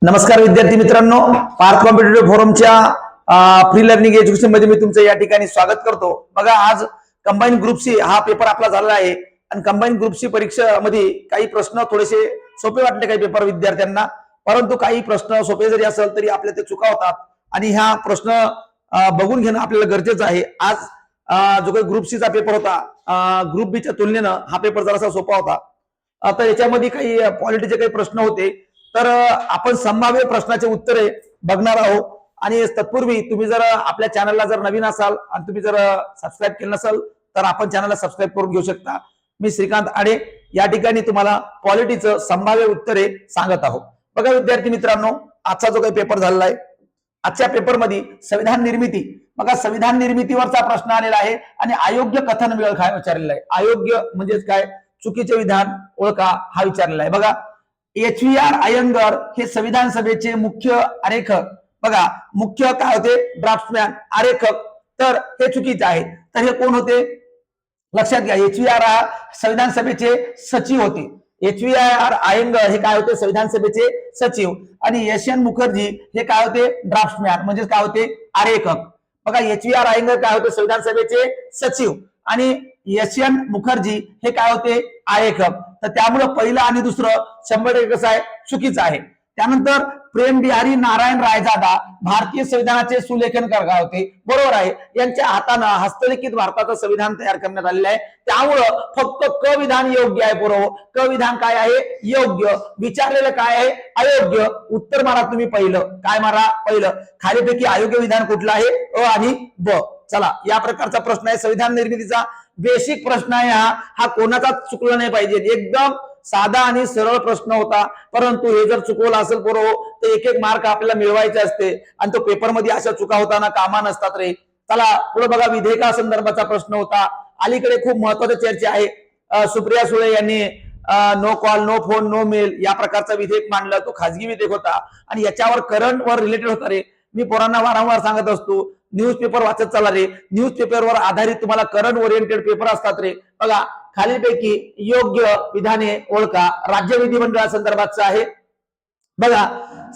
नमस्कार विद्यार्थी मित्रांनो, पार्थ कॉम्पिटिटिव्ह फोरमच्या फ्री लर्निंग एज्युकेशन मध्ये मी तुमचं या ठिकाणी स्वागत करतो। बघा, आज कंबाईन ग्रुप सी हा पेपर आपला झालेला आहे आणि कंबाईन ग्रुप सी परीक्षेमध्ये काही प्रश्न थोडेसे सोपे वाटले काही पेपर विद्यार्थ्यांना, परंतु काही प्रश्न सोपे जरी असेल तरी आपल्या ते चुका होतात आणि ह्या प्रश्न बघून घेणं आपल्याला गरजेचं आहे। आज जो काही ग्रुप सी चा पेपर होता, ग्रुप बी च्या तुलनेनं हा पेपर जरासा सोपा होता। आता याच्यामध्ये काही पॉलिटीचे काही प्रश्न होते, तर आपण संभाव्य प्रश्नाचे उत्तरे बघणार आहोत। आणि तत्पूर्वी तुम्ही जर आपल्या चॅनलला जर नवीन असाल आणि तुम्ही जर सबस्क्राईब केलं नसाल तर आपण चॅनलला सबस्क्राईब करून घेऊ शकता। मी श्रीकांत आडे या ठिकाणी तुम्हाला पॉलिटीचं संभाव्य उत्तरे सांगत आहोत। बघा विद्यार्थी मित्रांनो, आजचा जो काही पेपर झालेला आहे, आजच्या पेपरमध्ये संविधान निर्मिती, बघा संविधान निर्मितीवरचा प्रश्न आलेला आहे आणि अयोग्य कथन काय विचारलेला आहे। अयोग्य म्हणजेच काय, चुकीचे विधान ओळखा हा विचारलेला आहे। बघा, एच.व्ही.आर. अय्यंगार हे संविधान सभेचे मुख्य आरेखक, बघा मुख्य काय होते, ड्राफ्टमॅन, आरेखक, तर हे चुकीचे आहे। तर हे कोण होते लक्षात घ्या, एच.व्ही.आर. हा संविधान सभेचे सचिव होते। एच.व्ही.आर. अय्यंगार हे काय होते, संविधान सभेचे सचिव, आणि एस.एन. मुखर्जी हे काय होते, ड्राफ्टमॅन म्हणजे काय होते, आरेखक। बघा, एच.व्ही.आर. अय्यंगार काय होते, संविधान सभेचे सचिव, आणि एस.एन. मुखर्जी हे काय होते, आरेखक। तर त्यामुळे पहिलं आणि दुसरं 100% कसं आहे, चुकीचं आहे। त्यानंतर प्रेम बिहारी नारायण रायजादा भारतीय संविधानाचे सुलेखनकार काय होते, बरोबर आहे। यांच्या हातानं हस्तलिखित भारताचं संविधान तयार करण्यात आलेलं आहे, त्यामुळं फक्त क विधान योग्य आहे। बरोबर, क विधान काय आहे, योग्य। विचारलेलं काय आहे, अयोग्य। उत्तर मारा तुम्ही पहिलं, काय मारा, पहिलं। खालीपैकी अयोग्य विधान कुठलं आहे, अ आणि ब। चला, या प्रकारचा प्रश्न आहे संविधान निर्मितीचा, बेसिक प्रश्न आहे हा कोणाचाच चुकला नाही पाहिजे। एकदम साधा आणि सरळ प्रश्न होता, परंतु हे जर चुकवलं असेल बरोबर तर एक एक मार्क आपल्याला मिळवायचे असते आणि तो पेपर मध्ये अशा चुका होताना कामा नसतात रे। चला पुढे बघा, विधेयकासंदर्भाचा प्रश्न होता। अलीकडे खूप महत्वाची चर्चा आहे, सुप्रिया सुळे यांनी no call no phone no mail या प्रकारचा विधेयक मांडला, तो खाजगी विधेयक होता आणि याच्यावर करंट वर रिलेटेड होता रे। मी पोरांना वारंवार सांगत असतो, न्यूजपेपर वाचत चला रे, न्यूजपेपरवर आधारित तुम्हाला करंट ओरिएंटेड पेपर असतात रे। बघा, खालीलपैकी योग्य विधाने ओळखा, राज्य विधिमंडळासंदर्भातचं आहे। बघा,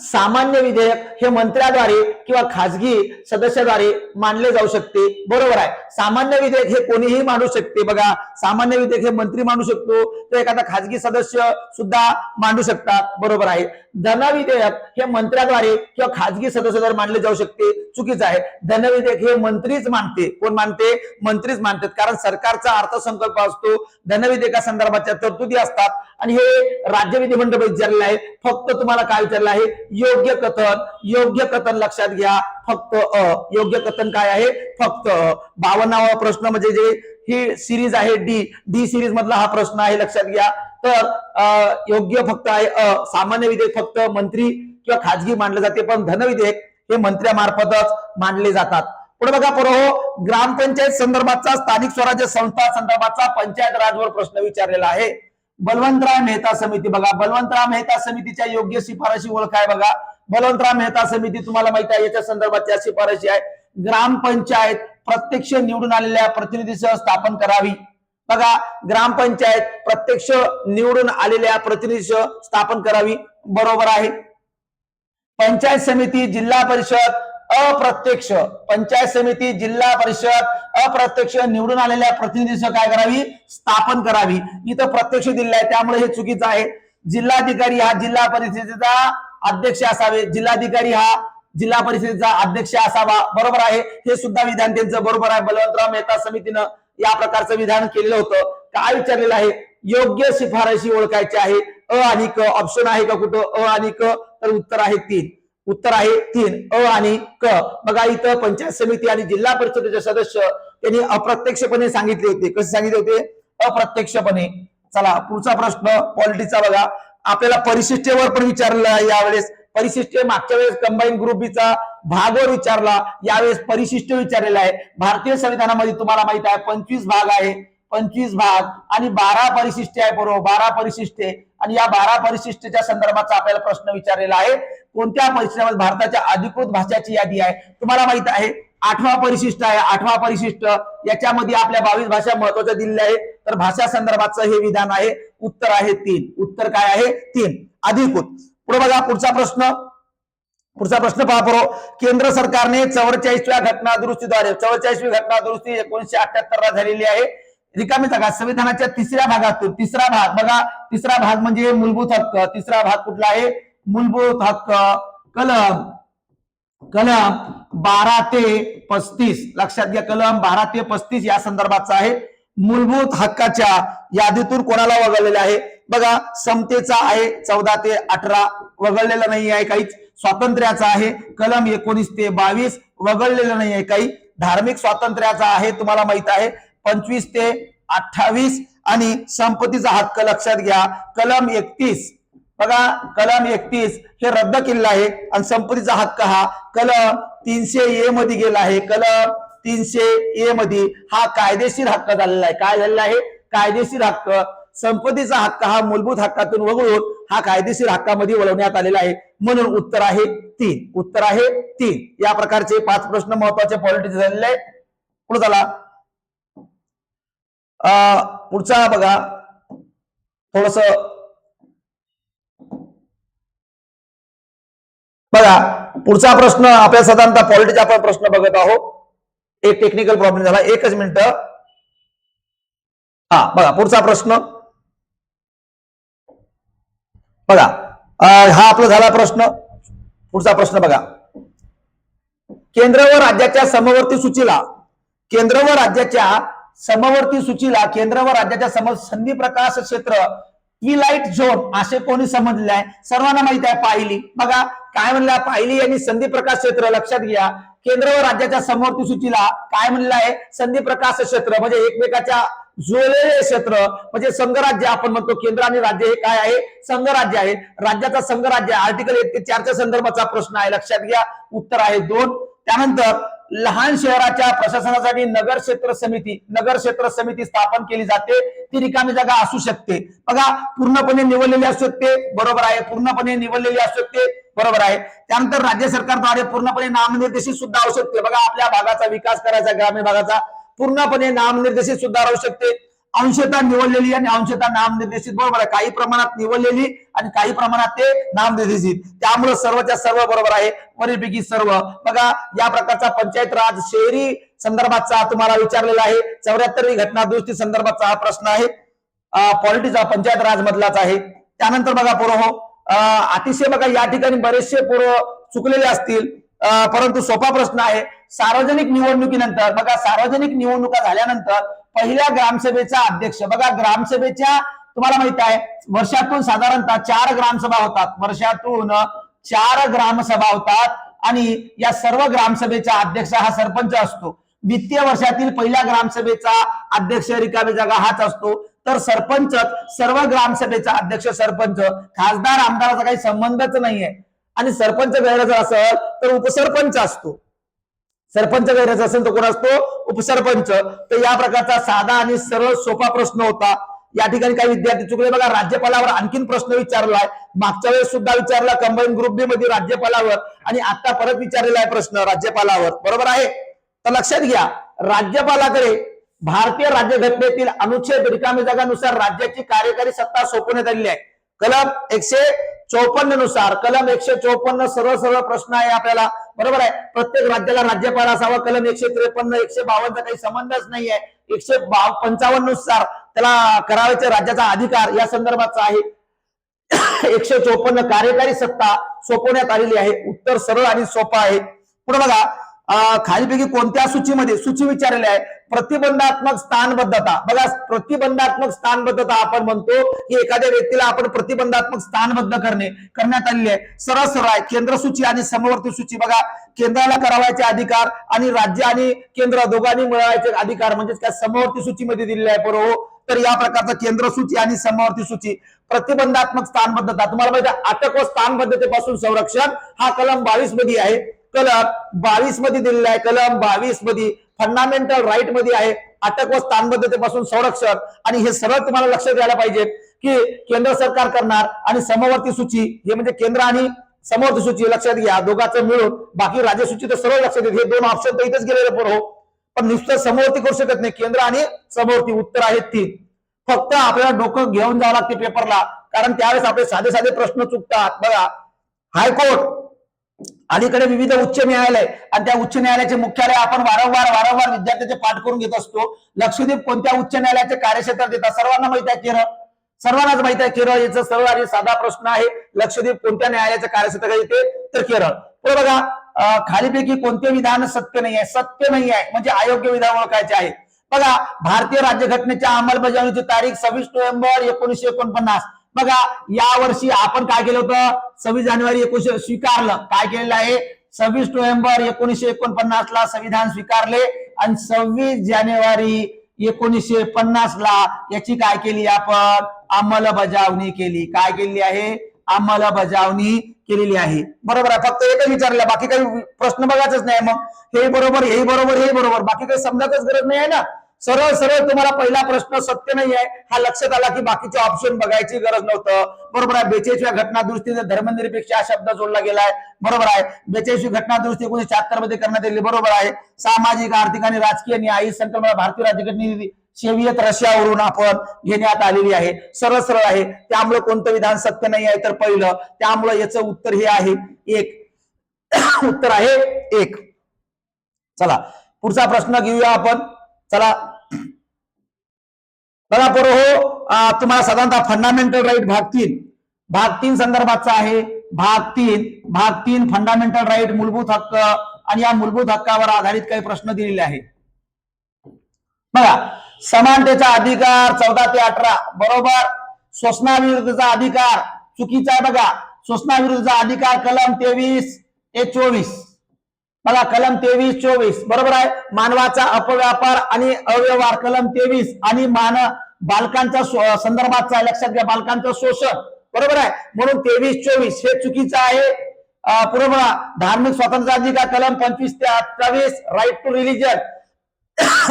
सामान्य विधेयक हे मंत्र्याद्वारे किंवा खाजगी सदस्याद्वारे मांडले जाऊ शकते, बरोबर आहे। सामान्य विधेयक हे कोणीही मांडू शकते। बघा, सामान्य विधेयक हे मंत्री मांडू शकतो, तर एखादा खाजगी सदस्य सुद्धा मांडू शकतात, बरोबर आहे। धन विधेयक हे मंत्र्याद्वारे किंवा खाजगी सदस्याद्वारे मांडले जाऊ शकते, चुकीचं आहे। धन विधेयक हे मंत्रीच मांडते, कोण मांडते, मंत्रीच मांडतात, कारण सरकारचा अर्थसंकल्प असतो, धन विधेयकासंदर्भाच्या तरतुदी असतात आणि हे राज्य विधिमंडळ विचारलेलं आहे। फक्त तुम्हाला काय विचारलं आहे, योग्य कथन। योग्य कथन लक्षात घ्या, फक्त अ। योग्य कथन काय आहे, फक्त अ। 52वा प्रश्न म्हणजे जे ही सिरीज आहे डी सिरीज मधला हा प्रश्न आहे, लक्षात घ्या। तर योग्य फक्त आहे अ। सामान्य विधेयक फक्त मंत्री किंवा खाजगी मांडले जाते, पण धन विधेयक हे मंत्र्यामार्फतच मांडले जातात। पुढे बघा पोरो, ग्रामपंचायत संदर्भाचा, स्थानिक स्वराज्य संस्था संदर्भाचा पंचायत राजवर प्रश्न विचारलेला आहे। बलवंतराव मेहता समिती, बघा बलवंतराव मेहता समितीच्या योग्य शिफारशी ओळखाय। बघा, बलवंतराव मेहता समिती तुम्हाला माहिती आहे, याच्या संदर्भाच्या शिफारशी आहे, ग्रामपंचायत प्रत्यक्ष निवडून आलेल्या प्रतिनिधीसह स्थापन करावी। बघा, ग्रामपंचायत प्रत्यक्ष निवडून आलेल्या प्रतिनिधीसह स्थापन करावी, बरोबर आहे। पंचायत समिती जिल्हा परिषद अप्रत्यक्ष, पंचायत समिती जिल्हा परिषद अप्रत्यक्ष निवडून आलेल्या प्रतिनिधीसह काय करावी, स्थापन करावी। इथं प्रत्यक्ष दिलेलं आहे, त्यामुळे हे चुकीचं आहे। जिल्हाधिकारी हा जिल्हा परिषदेचा अध्यक्ष असावे, जिल्हाधिकारी हा जिल्हा परिषदेचा अध्यक्ष असावा, बरोबर आहे। हे सुद्धा विधान त्यांचं बरोबर आहे। बलवंतराव मेहता समितीनं या प्रकारचं विधान केलेलं होतं। काय विचारलेलं आहे, योग्य शिफारशी ओळखायची आहे, अ आणि क। ऑप्शन आहे का कुठं, अ आणि क, तर उत्तर आहे 3। उत्तर आहे 3, अ आणि क। बघा, इथं पंचायत समिती आणि जिल्हा परिषदेचे सदस्य त्यांनी अप्रत्यक्षपणे सांगितले होते, कसे सांगितले होते, अप्रत्यक्षपणे। चला पुढचा प्रश्न पॉलिटिक्सचा बघा, आपल्याला परिशिष्टेवर पण विचारलेला आहे यावेळेस। परिशिष्ट मागच्या वेळेस कंबाईन ग्रुप बीचा भागवर विचारला, यावेळेस परिशिष्ट विचारलेला आहे। भारतीय संविधानामध्ये तुम्हाला माहित आहे 25 भाग आहे, 25 भाग आणि 12 परिशिष्टे आहे, बरोबर 12 परिशिष्टे, आणि या 12 परिशिष्टेच्या संदर्भाचा आपल्याला प्रश्न विचारलेला आहे। कोणत्या परिशिष्टामध्ये भारताच्या अधिकृत भाषाची यादी आहे, तुम्हाला माहित आहे 8वा परिशिष्ट आहे। 8वा परिशिष्ट याच्यामध्ये आपल्या 22 भाषा महत्वाच्या दिलेल्या आहे, तर भाषा संदर्भाचं हे विधान आहे। उत्तर आहे 3, उत्तर काय आहे 3, अधिकृत। पुढे बघा पुढचा प्रश्न, पुढचा प्रश्न पहा बरो. केंद्र सरकारने 44व्या घटना दुरुस्तीद्वारे 44वी घटना दुरुस्ती 1978 ला झालेली आहे. रिकामी जागा संविधानाच्या तिसऱ्या भागातून तिसरा भाग बघा, तिसरा भाग म्हणजे मूलभूत हक्क. तिसरा भाग कुठला आहे? मूलभूत हक्क. कलम 12 ते 35 लक्षात घ्या. कलम 12 ते 35 या संदर्भाचा आहे. मूलभूत हक्काच्या यादीतून कोणाला वगळलेले आहे? बघा, समतेचा आहे 14 ते 18 वगळलेलं नाही आहे काहीच. स्वातंत्र्याचा आहे कलम 19 ते 22 वगळलेलं नाही आहे काही. धार्मिक स्वातंत्र्याचा आहे तुम्हाला माहित आहे 25 ते 28 आणि संपत्तीचा हक्क लक्षात घ्या कलम 31. बघा, कलम 31 हे रद्द केलेलं आहे आणि संपत्तीचा हक्क हा कलम 300A मध्ये गेला आहे. कलम 300A मध्ये हा कायदेशीर हक्क झालेला आहे. काय झालेला आहे? कायदेशीर हक्क. संपत्तीचा हक्क हा मूलभूत हक्कातून वगळून हा कायदेशीर हक्कामध्ये वळवण्यात आलेला आहे. म्हणून उत्तर आहे 3. उत्तर आहे 3. या प्रकारचे 5 प्रश्न महत्वाचे पॉलिटिक्स झालेले आहे. पुढे चला. पुढचा बघा, थोडस बघा. पुढचा प्रश्न आपल्या साधारणतः पॉलिटिक्सचा आपण प्रश्न बघत आहोत. एक टेक्निकल प्रॉब्लेम झाला, एकच मिनिट. हा बघा, पुढचा प्रश्न बघा. हा आपला झाला प्रश्न. पुढचा प्रश्न बघा. केंद्र व राज्याच्या समवर्ती सूचीला केंद्र व राज्याच्या संधी प्रकाश क्षेत्र ट्विलाइट झोन असे कोणी समजले आहे? सर्वांना माहिती आहे पाहिली. बघा काय म्हणलं पाहिली यांनी संधी प्रकाश क्षेत्र. लक्षात घ्या, केंद्र व राज्याच्या समवर्ती सूचीला काय म्हणलं आहे? संधी प्रकाश क्षेत्र म्हणजे एकमेकाच्या जुळलेले क्षेत्र म्हणजे संघराज्य आपण म्हणतो. केंद्र आणि राज्य हे काय आहे? संघराज्य आहे. राज्याचा संघराज्य आर्टिकल 1 ते 4 च्या संदर्भाचा प्रश्न आहे. लक्षात घ्या, उत्तर आहे 2. त्यानंतर लहान शहराच्या प्रशासनासाठी नगर क्षेत्र समिती स्थापन केली जाते. ती रिकामी जागा असू शकते. बघा, पूर्णपणे निवडलेली असू शकते, बरोबर आहे. पूर्णपणे निवडलेली असू शकते, बरोबर आहे. त्यानंतर राज्य सरकारद्वारे पूर्णपणे नामनिर्देशित सुद्धा असू शकते. बघा, आपल्या भागाचा विकास करायचा, ग्रामीण भागाचा, पूर्णपणे नामनिर्देशित सुद्धा राहू शकते. अंशतः निवडलेली आणि अंशतः नामनिर्देशित, बरोबर आहे. काही प्रमाणात निवडलेली आणि काही प्रमाणात ते नामनिर्देशित. त्यामुळे सर्वच्या सर्व बरोबर आहे, वरीपैकी सर्व. बघा, या प्रकारचा पंचायत राज शहरी संदर्भाचा तुम्हाला विचारलेला आहे. 74वी घटना दुरुस्ती संदर्भाचा हा प्रश्न आहे. पॉलिटिक्सचा पंचायत राज मधलाच आहे. त्यानंतर बघा पोरं, अतिशय बघा या ठिकाणी बरेचसे पोरं चुकलेले असतील, परंतु सोपा प्रश्न आहे. सार्वजनिक निवडणुकीनंतर बघा, सार्वजनिक निवडणुका झाल्यानंतर पहिल्या ग्रामसभेचा अध्यक्ष, बघा ग्रामसभेच्या तुम्हाला माहित आहे वर्षातून साधारणतः 4 ग्रामसभा होतात. वर्षातून 4 ग्रामसभा होतात आणि या सर्व ग्रामसभेचा अध्यक्ष हा सरपंच असतो. वित्तीय वर्षातील पहिल्या ग्रामसभेचा अध्यक्ष रिकामी जागा हाच असतो. तर सरपंच सर्व ग्रामसभेचा अध्यक्ष सरपंच. खासदार आमदाराचा काही संबंधच नाहीये. आणि सरपंच गैरहजर असेल तर उपसरपंच असतो. सरपंच गैरहजर असेल तर कोण असतो? उपसरपंच. तर या प्रकारचा साधा आणि सरळ सोपा प्रश्न होता. या ठिकाणी काही विद्यार्थी चुकले. बघा, राज्यपालावर आणखीन प्रश्न विचारलाय. मागच्या वेळेस सुद्धा विचारला कंबाईन ग्रुप बी मध्ये राज्यपालावर, आणि आता परत विचारलेला आहे प्रश्न राज्यपालावर, बरोबर आहे. तर लक्षात घ्या, राज्यपालाकडे भारतीय राज्यघटनेतील अनुच्छेद रिकामी जागानुसार राज्याची कार्यकारी सत्ता सोपवण्यात आलेली आहे. कलम 154 नुसार, कलम 154 सरळ प्रश्न आहे आपल्याला, बरोबर आहे. प्रत्येक राज्याला राज्यपाल असावा. कलम 153 152 चा काही संबंधच नाहीये. 155 नुसार त्याला करावयाचे राज्याचा अधिकार या संदर्भाचा आहे. 154 कार्यकारी सत्ता सोपवण्यात आलेली आहे. उत्तर सरळ आणि सोपं आहे. पुढे बघा, खालीपैकी कोणत्या सूचीमध्ये सूची विचारलेली आहे? प्रतिबंधात्मक स्थानबद्धता. बघा, प्रतिबंधात्मक स्थानबद्धता आपण म्हणतो की एखाद्या व्यक्तीला आपण प्रतिबंधात्मक स्थानबद्ध करण्यात आलेली आहे. सरळ आहे. केंद्र सूची आणि समवर्ती सूची. बघा, केंद्राला करावयाचे अधिकार आणि राज्य आणि केंद्र दोघांनी मिळवायचे अधिकार म्हणजेच काय समवर्ती सूचीमध्ये दिलेले आहे. बरोबर. तर या प्रकारचा केंद्र सूची आणि समवर्ती सूची. प्रतिबंधात्मक स्थानबद्धता तुम्हाला माहिती आहे, अटक व स्थानबद्धतेपासून संरक्षण हा कलम 22 मध्ये आहे. कलम 22 मध्ये दिलेला आहे. कलम 22 मध्ये फंडामेंटल राईट मध्ये आहे अटक व स्थानबद्धतेपासून संरक्षण. आणि हे सरळ तुम्हाला लक्षात द्यायला पाहिजे की केंद्र सरकार करणार आणि समवर्ती सूची हे म्हणजे केंद्र आणि समवर्ती सूची लक्षात घ्या दोघांचं मिळून. बाकी राज्य सूची तर सरळ लक्षात येते. हे 2 ऑप्शन तर इथेच गेलेले बरोबर, पण नुसतं समवर्ती करू शकत नाही. केंद्र आणि समवर्ती उत्तर आहेत 3. फक्त आपल्याला डोकं घेऊन जावं लागते पेपरला, कारण त्यावेळेस आपले साधे प्रश्न चुकतात. बघा, हायकोर्ट अलीकडे विविध उच्च न्यायालय आणि त्या उच्च न्यायालयाचे मुख्यालय आपण वारंवार विद्यार्थ्याचे पाठ करून घेत असतो. लक्षद्वीप कोणत्या उच्च न्यायालयाचे कार्यक्षेत्रात येतात? सर्वांना माहित आहे केरळ, सर्वांनाच माहित आहे केरळ. याचा सरळ आणि साधा प्रश्न आहे, लक्षद्वीप कोणत्या न्यायालयाच्या कार्यक्षेत्रात येते? तर केरळ. पुढे बघा, खालीपैकी कोणते विधान सत्य नाही आहे? सत्य नाही आहे म्हणजे अयोग्य विधान ओळखायचे आहे. बघा, भारतीय राज्यघटनेच्या अंमलबजावणीची तारीख 26 नोव्हेंबर 1949. बघा, या वर्षी आपण काय केलं होतं? 26 जानेवारी 1900 स्वीकारलं. काय केलेलं आहे? 26 नोव्हेंबर 1949 ला संविधान स्वीकारले आणि 26 जानेवारी 1950 ला याची काय केली? आपण अंमलबजावणी केली. काय केलेली आहे? अंमलबजावणी केलेली आहे. बरोबर आहे. फक्त एकच विचारलं, बाकी काही प्रश्न बघायचंच नाही. मग हे बरोबर, हे बरोबर, हे बरोबर, बाकी काही समजायचंच गरज नाही आहे ना. सरळ सरळ तुम्हाला पहिला प्रश्न सत्य नाही आहे हा लक्षात आला की बाकीचे ऑप्शन बघायची गरज नव्हतं. बरोबर आहे. 42व्या घटना दुरुस्तीने धर्मनिरपेक्ष हा शब्द जोडला गेलाय. बरोबर आहे. 42वी घटना दुरुस्ती 1976 मध्ये करण्यात आली. बरोबर आहे. सामाजिक, आर्थिक आणि राजकीय न्याय संकल्पना भारतीय राज्यघटनेने सोव्हिएत रशियावरून आपण घेण्यात आलेली आहे. सरळ सरळ आहे. त्यामुळे कोणतं विधान सत्य नाही आहे? तर पहिलं. त्यामुळे याचं उत्तर हे आहे 1. उत्तर आहे 1. चला पुढचा प्रश्न घेऊया आपण. चला बघा हो, तुम्हाला साधारणतः फंडामेंटल राईट भाग 3 संदर्भाचा आहे. भाग 3 फंडामेंटल राईट, मूलभूत हक्क आणि या मूलभूत हक्कावर आधारित काही प्रश्न दिलेले आहेत. बघा, समानतेचा अधिकार 14 ते 18. बरोबर. शोषणाविरुद्धचा अधिकार चुकीचा आहे. बघा, शोषणाविरुद्धचा अधिकार कलम 23 ते 24. बघा, कलम 23-24. बरोबर आहे. मानवाचा अपव्यापार आणि अव्यवहार कलम 23 आणि बालकांच्या संदर्भाचा, लक्षात घ्या, बालकांचं शोषण. बरोबर आहे. म्हणून 23-24 हे चुकीचं आहे. पुढे बघा, धार्मिक स्वातंत्र्याचा अधिकार कलम 25 ते 28. Right to religion.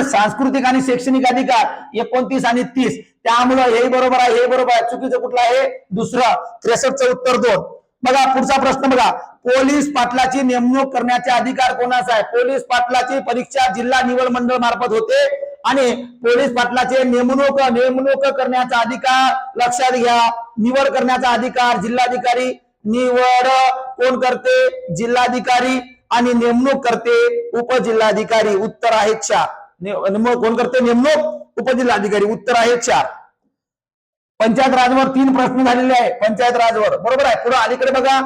सांस्कृतिक आणि शैक्षणिक अधिकार 29 आणि 30. त्यामुळे हे बरोबर आहे, हे बरोबर आहे. चुकीचं कुठलं आहे? दुसरं. 63चं उत्तर 2. बघा पुढचा प्रश्न बघा, पोलीस पाटलाची नेमणूक करण्याचे अधिकार कोणाचा आहे? पोलीस पाटलाची परीक्षा जिल्हा निवड मंडळ मार्फत होते आणि पोलीस पाटलाचे नेमणूक करण्याचा अधिकार, लक्षात घ्या, निवड करण्याचा अधिकार जिल्हाधिकारी. निवड कोण करते? जिल्हाधिकारी. आणि नेमणूक करते उपजिल्हाधिकारी. उत्तर आहे 4. कोण करते नेमणूक? उपजिल्हाधिकारी. उत्तर आहे 4. पंचायत राजवर 3 प्रश्न झालेले आहे. पंचायत राजवर. बरोबर आहे. पुढे अलीकडे बघा,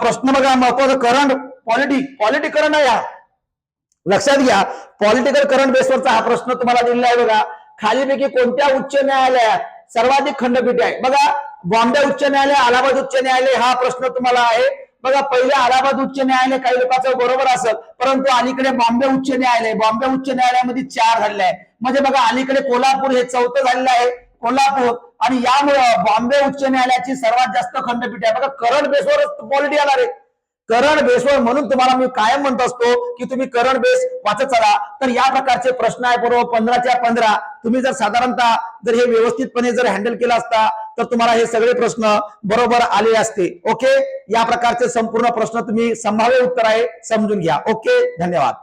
प्रश्न बघा, महत्वाचं करंट पॉलिटिक करंट आहे. लक्षात घ्या, पॉलिटिकल करंट बेसवरचा हा प्रश्न तुम्हाला दिलेला आहे. बघा, खालीपैकी कोणत्या उच्च न्यायालयात सर्वाधिक खंडपीठे आहे? बघा, बॉम्बे उच्च न्यायालय, अलाहाबाद उच्च न्यायालय हा प्रश्न तुम्हाला आहे. बघा, पहिले अलाहाबाद उच्च न्यायालय काही लोकांचं बरोबर असेल, परंतु अलीकडे बॉम्बे उच्च न्यायालयामध्ये 4 झालेले आहे. म्हणजे बघा, अलीकडे कोल्हापूर हे 4थं झालेलं आहे. कोल्हापूर. आणि यामुळे बॉम्बे उच्च न्यायालयाची सर्वात जास्त खंडपीठ आहे. बघा, करंट बेसवरच पॉलिटी येणार आहे. करंट बेसवर. म्हणून तुम्हाला मी कायम म्हणत असतो की तुम्ही करंट बेस वाचत चला. तर या प्रकारचे प्रश्न आहे. बरोबर 15च्या 15. तुम्ही जर साधारणतः जर हे व्यवस्थितपणे जर हँडल केला असता तर तुम्हाला हे सगळे प्रश्न बरोबर आले असते. ओके. या प्रकारचे संपूर्ण प्रश्न तुम्ही संभाव्य उत्तर आहे समजून घ्या. ओके, धन्यवाद.